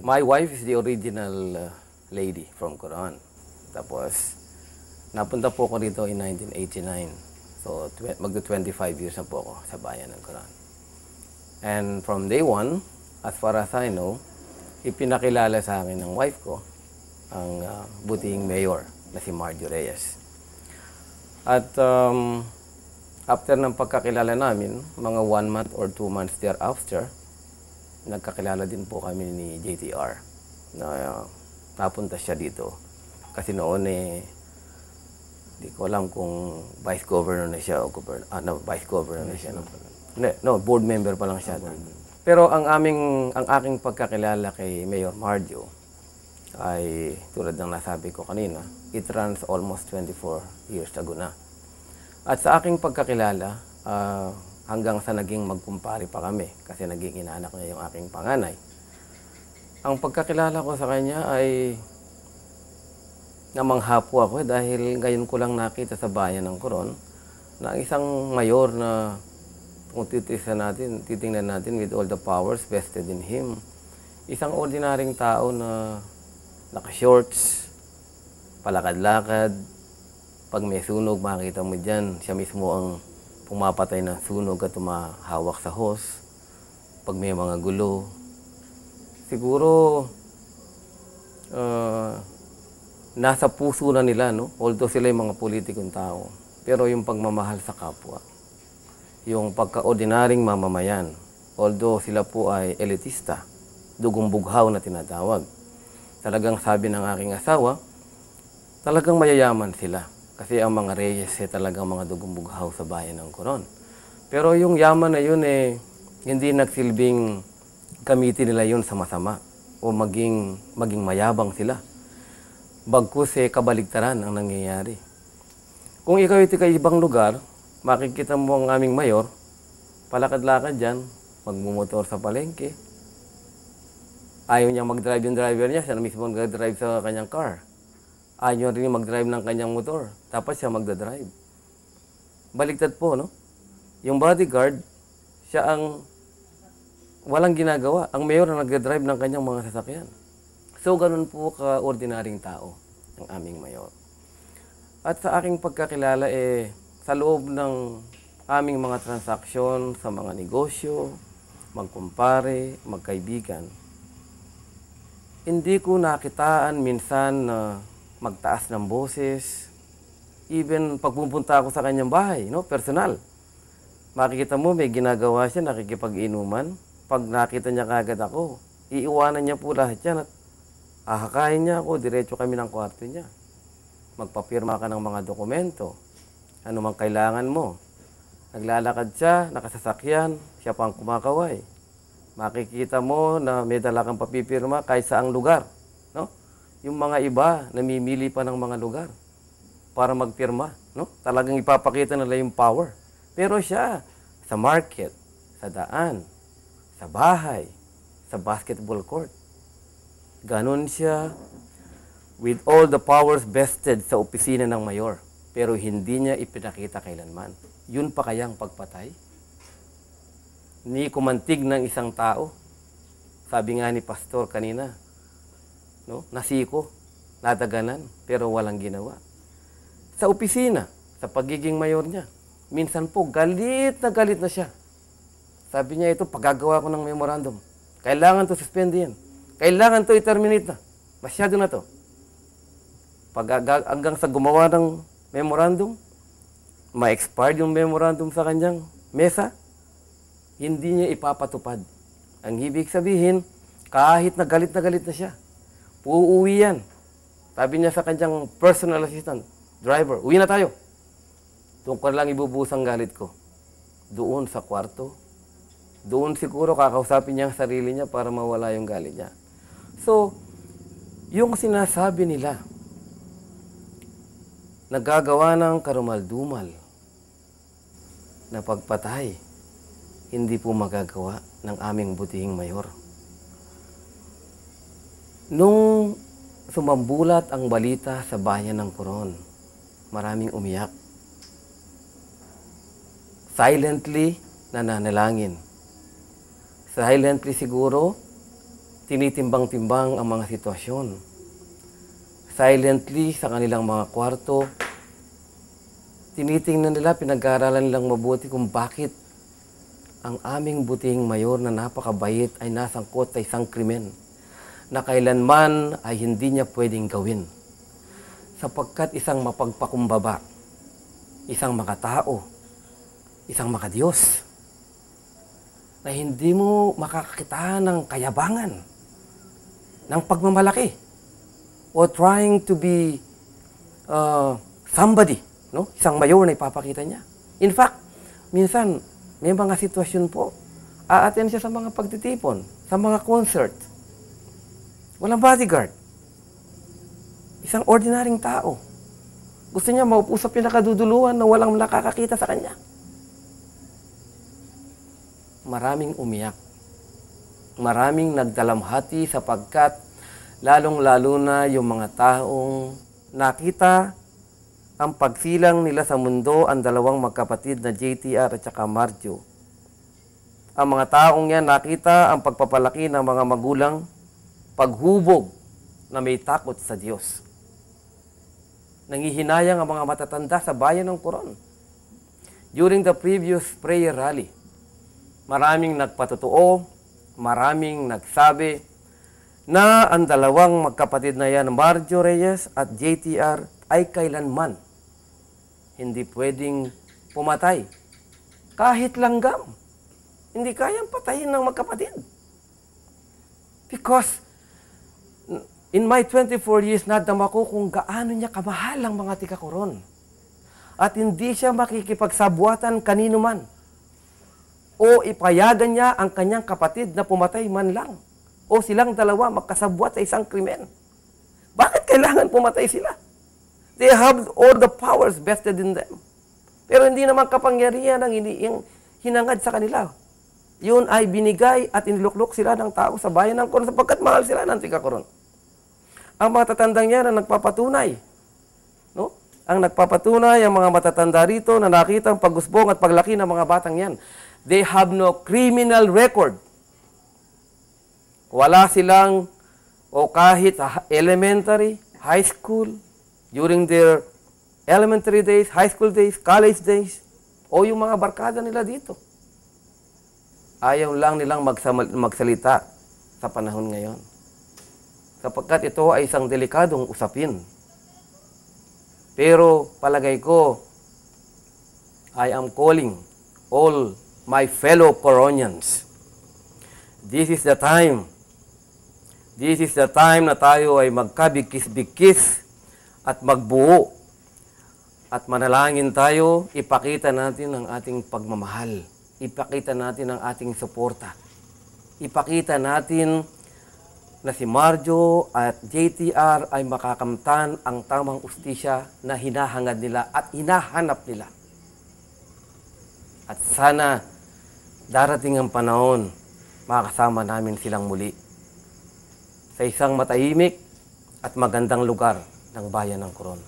My wife is the original lady from Coron. Tapos, napunta po ako dito in 1989. So, magto-25 years na po ako sa bayan ng Coron. And from day one, as far as I know, ipinakilala sa akin ng wife ko ang butihing mayor na si Marjo Reyes. At after ng pagkakilala namin, mga 1 month or 2 months thereafter, nagkakilala din po kami ni JTR na napunta siya dito. Kasi noon di ko alam kung vice governor na siya o vice governor na siya. No, board member pa lang siya. Pero ang aking pagkakilala kay Mayor Marjo ay tulad ng nasabi ko kanina, it runs almost 24 years ago na. At sa aking pagkakilala, hanggang sa naging magkumpari pa kami kasi naging inaanak niya yung aking panganay. Ang pagkakilala ko sa kanya ay namangha po ako dahil ngayon ko lang nakita sa bayan ng Coron na isang mayor na kung titingnan natin with all the powers vested in him, isang ordinaryong tao na naka-shorts, palakad-lakad, pag may sunog makita mo dyan, siya mismo ang pumapatay ng sunog at tumahawak sa hose. Pag may mga gulo, siguro nasa puso na nila, no? Although sila yung mga politikong tao. Pero yung pagmamahal sa kapwa, yung pagka-ordinaryong mamamayan, although sila po ay elitista, dugong bughaw na tinatawag. Talagang sabi ng aking asawa, talagang mayayaman sila. Kasi ang mga Reyes talagang mga dugong bughaw sa bayan ng Coron. Pero yung yaman na yun hindi nagsilbing gamitin nila yun sa masama o maging mayabang sila. Bagkus kabaligtaran ang nangyayari. Kung ikaw ito kay ibang lugar, makikita mo ang aming mayor, palakad-lakad dyan, magmumotor sa palengke. Ayaw niya mag-drive yung driver niya, siya na mismo mag-drive sa kanyang car. Ayaw rin mag-drive ng kanyang motor. Tapos siya magdadrive. Baliktad po, no? Yung bodyguard, siya ang walang ginagawa. Ang mayor na nagdadrive ng kanyang mga sasakyan. So, ganun po ka-ordinaryong tao ang aming mayor. At sa aking pagkakilala, sa loob ng aming mga transaksyon, sa mga negosyo, magkumpare, magkaibigan, hindi ko nakitaan minsan na magtaas ng boses. Even pagpupunta ako sa kanyang bahay, no, personal. Makikita mo may ginagawa siya, nakikipag-inuman. Pag nakita niya kagad ako, iiwanan niya po lahat yan at ahakayin niya ako, diretso kami ng kwarto niya. Magpapirma ka ng mga dokumento. Ano mang kailangan mo. Naglalakad siya, nakasasakyan, siya pang kumakaway. Makikita mo na may dala kang papipirma kahit saang lugar, no? Yung mga iba, namimili pa ng mga lugar para magpirma, no? Talagang ipapakita nila yung power. Pero siya, sa market, sa daan, sa bahay, sa basketball court, ganon siya with all the powers vested sa opisina ng mayor. Pero hindi niya ipinakita kailanman. Yun pa kayang pagpatay? Ni kumantig ng isang tao. Sabi nga ni pastor kanina, no? Nasiko, nataganan, pero walang ginawa. Sa opisina, sa pagiging mayor niya, minsan po galit na siya. Sabi niya ito, paggagawa ko ng memorandum, kailangan to suspend yan. Kailangan to i-terminate na. Masyado na to. Hanggang sa gumawa ng memorandum, ma-expired yung memorandum sa kanyang mesa, hindi niya ipapatupad. Ang ibig sabihin, kahit na galit na siya, uuwi yan. Sabi niya sa kanyang personal assistant, driver, uwi na tayo. Doon ko lang ibubuhos ang galit ko. Doon sa kwarto. Doon siguro kakausapin niya ang sarili niya para mawala yung galit niya. So, yung sinasabi nila, nagagawa ng karumal-dumal na pagpatay, hindi po magagawa ng aming butihing mayor. Nung sumambulat ang balita sa bayan ng Coron, maraming umiyak. Silently nananalangin. Silently siguro, tinitimbang-timbang ang mga sitwasyon. Silently sa kanilang mga kwarto, tinitingnan nila, pinag-aaralan nilang mabuti kung bakit ang aming buting mayor na napakabait ay nasangkot sa isang krimen na kailanman ay hindi niya pwedeng gawin. Sapagkat isang mapagpakumbaba, isang makatao, isang makadiyos, na hindi mo makakakita ng kayabangan, ng pagmamalaki, o trying to be somebody, no? Isang mayor na ipapakita niya. In fact, minsan, may mga sitwasyon po, a-attend siya sa mga pagtitipon, sa mga concert. Walang bodyguard. Isang ordinaryong tao. Gusto niya maupo sa pinakaduduluhan na walang nakakakita sa kanya. Maraming umiyak. Maraming nagdalamhati sapagkat lalong-lalo na yung mga taong nakita ang pagsilang nila sa mundo ang dalawang magkapatid na JTR at saka Marjo. Ang mga taong yan nakita ang pagpapalaki ng mga magulang, paghubog na may takot sa Diyos. Nangihinayang ang mga matatanda sa bayan ng Coron. During the previous prayer rally, maraming nagpatotoo, maraming nagsabi na ang dalawang magkapatid na yan, Marjo Reyes at JTR, ay kailanman hindi pwedeng pumatay. Kahit langgam, hindi kayang patayin ng magkapatid. Because in my 24 years, nadama ko kung gaano niya kamahal ang mga tika-Coron. At hindi siya makikipagsabuatan kanino man. O ipayagan niya ang kanyang kapatid na pumatay man lang. O silang dalawa magkasabwat sa isang krimen. Bakit kailangan pumatay sila? They have all the powers vested in them. Pero hindi naman kapangyarihan ang hinangad sa kanila. Yun ay binigay at iniluklok sila ng tao sa bayan ng Coron sapagkat mahal sila ng tika-Coron. Ang mga tatandang yan ang nagpapatunay. No? Ang nagpapatunay, ang mga matatanda rito na nakita ang pagusbong at paglaki ng mga batang yan. They have no criminal record. Wala silang, o kahit elementary, high school, during their elementary days, high school days, college days, o yung mga barkada nila dito. Ayaw lang nilang magsalita sa panahon ngayon. Sapagkat ito ay isang delikadong usapin. Pero palagay ko, I am calling all my fellow Coronians. This is the time. This is the time na tayo ay magkabikis-bikis at magbuo. At manalangin tayo, ipakita natin ang ating pagmamahal. Ipakita natin ang ating suporta. Ipakita natin na si Marjo at JTR ay makakamtan ang tamang ustisya na hinahangad nila at hinahanap nila. At sana darating ang panahon, makakasama namin silang muli sa isang matahimik at magandang lugar ng bayan ng Coron.